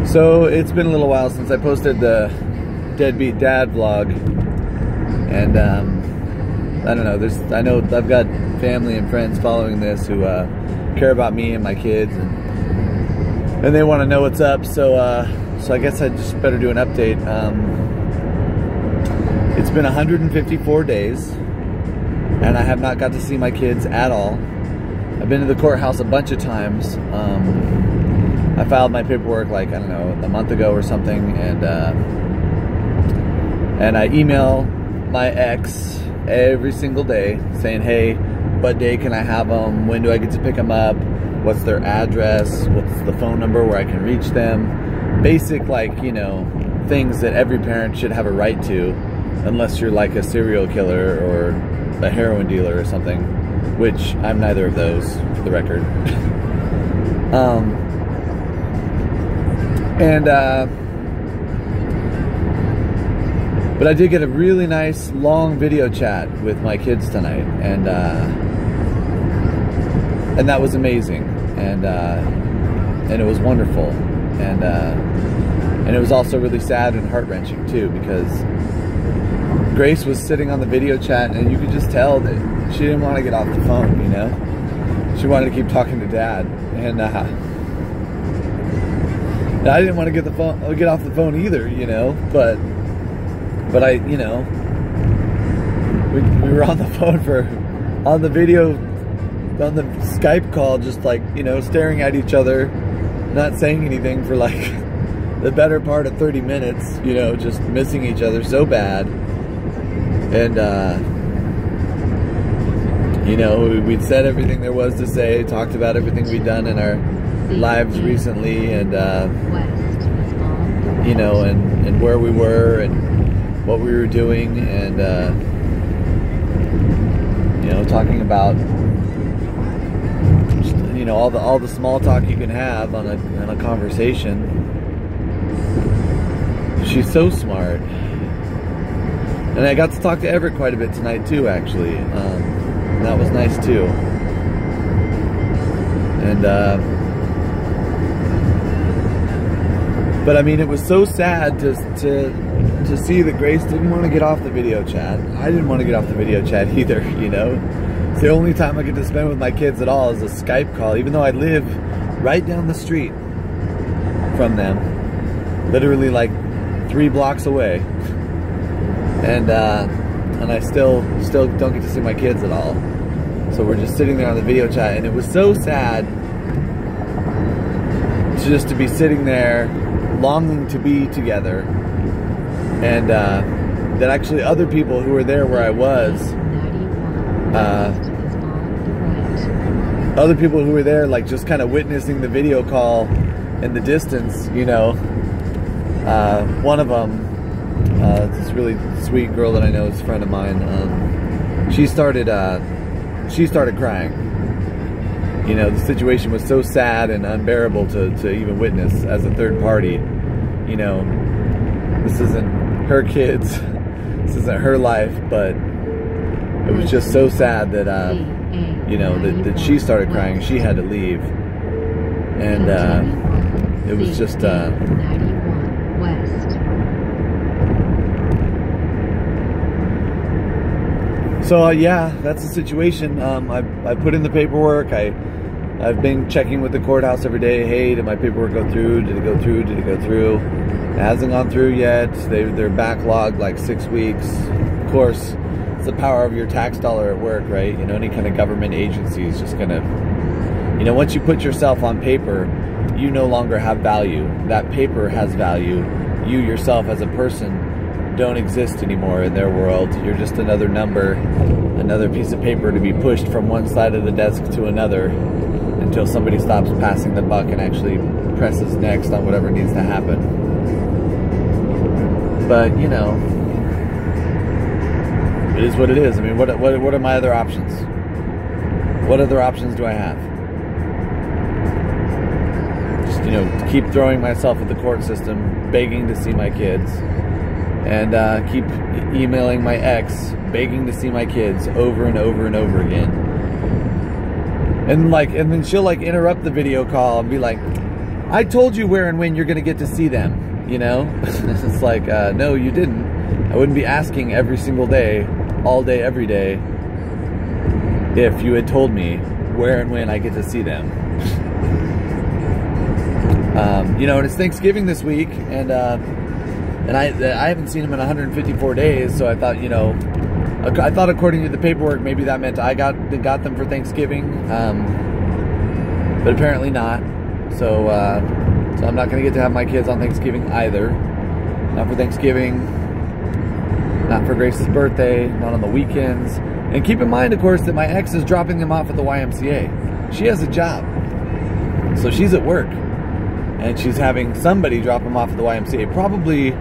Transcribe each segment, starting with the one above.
So it's been a little while since I posted the Deadbeat Dad vlog, and I don't know. I know I've got family and friends following this who care about me and my kids, and they want to know what's up. So I guess I just better do an update. It's been 154 days, and I have not got to see my kids at all. I've been to the courthouse a bunch of times. I filed my paperwork like, I don't know, a month ago or something, and I email my ex every single day saying, hey, what day can I have them? When do I get to pick them up? What's their address? What's the phone number where I can reach them? Basic, like, you know, things that every parent should have a right to, unless you're like a serial killer or a heroin dealer or something, which I'm neither of those, for the record. But I did get a really nice long video chat with my kids tonight, and that was amazing, and it was wonderful, and it was also really sad and heart-wrenching too, because Grace was sitting on the video chat, and you could just tell that she didn't want to get off the phone, you know? She wanted to keep talking to Dad, and I didn't want to get off the phone either, you know, but I, you know, we were on the phone on the Skype call, just like, you know, staring at each other, not saying anything for like the better part of 30 minutes, you know, just missing each other so bad. And, you know, we'd said everything there was to say, talked about everything we'd done in our lives recently, and you know, and where we were and what we were doing, and you know, talking about just, you know, all the small talk you can have on a conversation. She's so smart, and I got to talk to Everett quite a bit tonight too, actually. And that was nice too, and but I mean, it was so sad to see that Grace didn't want to get off the video chat. I didn't want to get off the video chat either, you know. It's the only time I get to spend with my kids at all is a Skype call, even though I live right down the street from them, literally like 3 blocks away, and I still don't get to see my kids at all. So we're just sitting there on the video chat, and it was so sad just to be sitting there longing to be together, and that actually other people who were there where I was, other people who were there, like, just kind of witnessing the video call in the distance, you know. One of them, this really sweet girl that I know is a friend of mine, she started crying. You know, the situation was so sad and unbearable to even witness as a third party. You know, this isn't her kids, this isn't her life, but it was just so sad that, you know, that she started crying. She had to leave. And it was just... So yeah, that's the situation. I put in the paperwork. I've been checking with the courthouse every day. Hey, did my paperwork go through? Did it go through? Did it go through? It hasn't gone through yet. They're backlogged like 6 weeks. Of course, it's the power of your tax dollar at work, right? You know, any kind of government agency is just gonna, you know, once you put yourself on paper, you no longer have value. That paper has value. You yourself as a person don't exist anymore in their world. You're just another number, another piece of paper to be pushed from one side of the desk to another until somebody stops passing the buck and actually presses next on whatever needs to happen. But, you know, it is what it is. I mean, what are my other options? What other options do I have? Just, you know, keep throwing myself at the court system, begging to see my kids, and keep emailing my ex, begging to see my kids over and over and over again. And then she'll like interrupt the video call and be like, I told you where and when you're going to get to see them, you know? It's like, no, you didn't. I wouldn't be asking every single day, all day, every day, if you had told me where and when I get to see them. You know, and it's Thanksgiving this week, and I haven't seen him in 154 days, so I thought, you know, I thought according to the paperwork, maybe that meant I got them for Thanksgiving, but apparently not. So I'm not going to get to have my kids on Thanksgiving either. Not for Thanksgiving, not for Grace's birthday, not on the weekends. And keep in mind, of course, that my ex is dropping them off at the YMCA. She has a job, so she's at work. And she's having somebody drop them off at the YMCA. Probably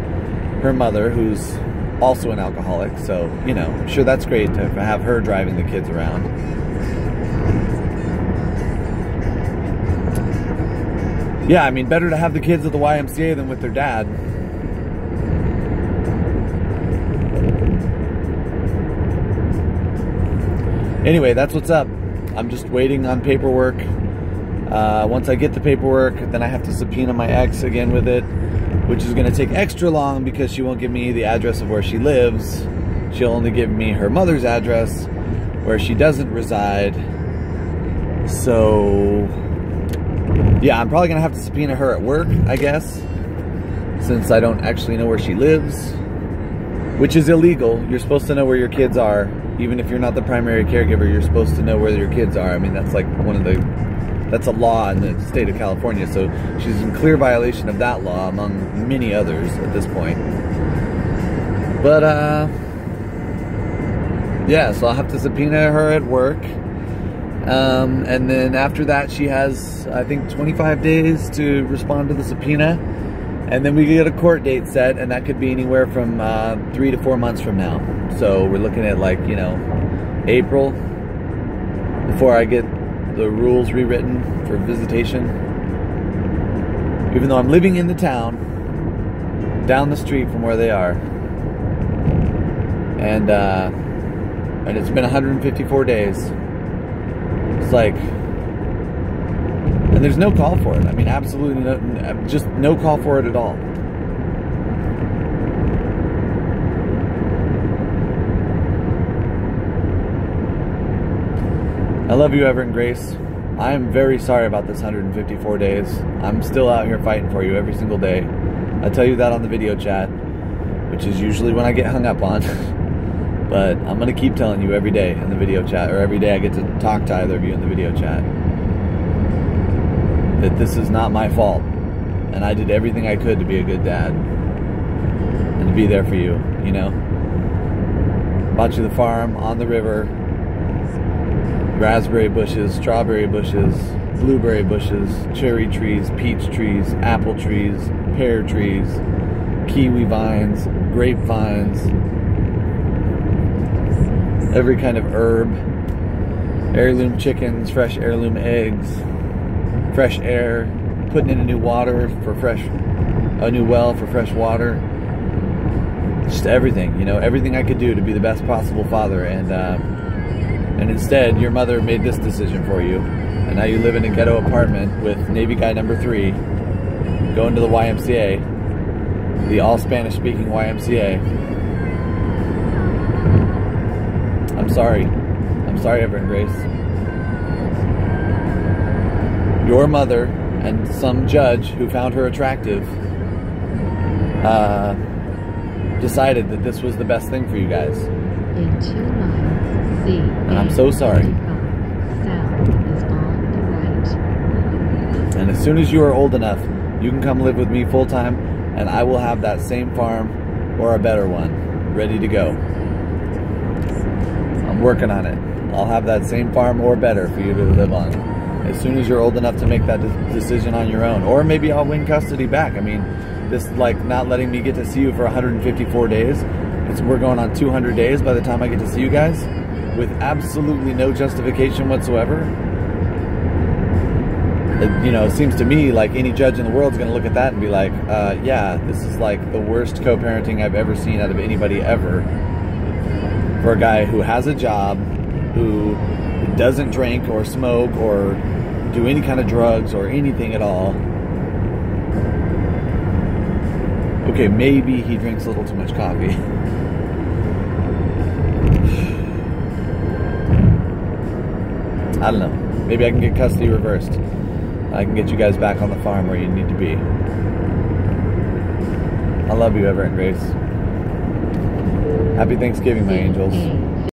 her mother, who's also an alcoholic. So, you know, I'm sure that's great to have her driving the kids around. Yeah, I mean, better to have the kids at the YMCA than with their dad. Anyway, that's what's up. I'm just waiting on paperwork. Once I get the paperwork, then I have to subpoena my ex again with it, which is going to take extra long because she won't give me the address of where she lives. She'll only give me her mother's address where she doesn't reside. So, yeah, I'm probably going to have to subpoena her at work, I guess, since I don't actually know where she lives, which is illegal. You're supposed to know where your kids are. Even if you're not the primary caregiver, you're supposed to know where your kids are. I mean, that's like that's a law in the state of California. So she's in clear violation of that law, among many others at this point. But, yeah, so I'll have to subpoena her at work. And then after that, she has, I think, 25 days to respond to the subpoena. And then we get a court date set, and that could be anywhere from 3 to 4 months from now. So we're looking at, like, you know, April, before I get the rules rewritten for visitation. Even though I'm living in the town, down the street from where they are. And it's been 154 days. It's like, and there's no call for it. I mean, absolutely no, just no call for it at all. I love you, Ever and Grace. I am very sorry about this 154 days. I'm still out here fighting for you every single day. I tell you that on the video chat, which is usually when I get hung up on. But I'm going to keep telling you every day in the video chat, or every day I get to talk to either of you in the video chat, that this is not my fault. And I did everything I could to be a good dad. And to be there for you, you know? Bought you the farm, on the river, raspberry bushes, strawberry bushes, blueberry bushes, cherry trees, peach trees, apple trees, pear trees, kiwi vines, grapevines, every kind of herb, heirloom chickens, fresh heirloom eggs, fresh air, putting in a new water for a new well for fresh water. Just everything, you know, everything I could do to be the best possible father. And instead, your mother made this decision for you. And now you live in a ghetto apartment with Navy guy number 3, going to the YMCA, the all Spanish speaking YMCA. I'm sorry. I'm sorry, Ever and Grace. Your mother and some judge who found her attractive decided that this was the best thing for you guys. In 2 miles, and I'm so sorry. South is on the right. And as soon as you are old enough, you can come live with me full time, and I will have that same farm or a better one ready to go. I'm working on it. I'll have that same farm or better for you to live on as soon as you're old enough to make that decision on your own. Or maybe I'll win custody back. I mean, this, like, not letting me get to see you for 154 days. We're going on 200 days by the time I get to see you guys, with absolutely no justification whatsoever. You know, it seems to me like any judge in the world is going to look at that and be like, yeah, this is like the worst co-parenting I've ever seen out of anybody ever. For a guy who has a job, who doesn't drink or smoke or do any kind of drugs or anything at all, Okay, maybe he drinks a little too much coffee. I don't know. Maybe I can get custody reversed. I can get you guys back on the farm where you need to be. I love you, Everett and Grace. Happy Thanksgiving, my angels.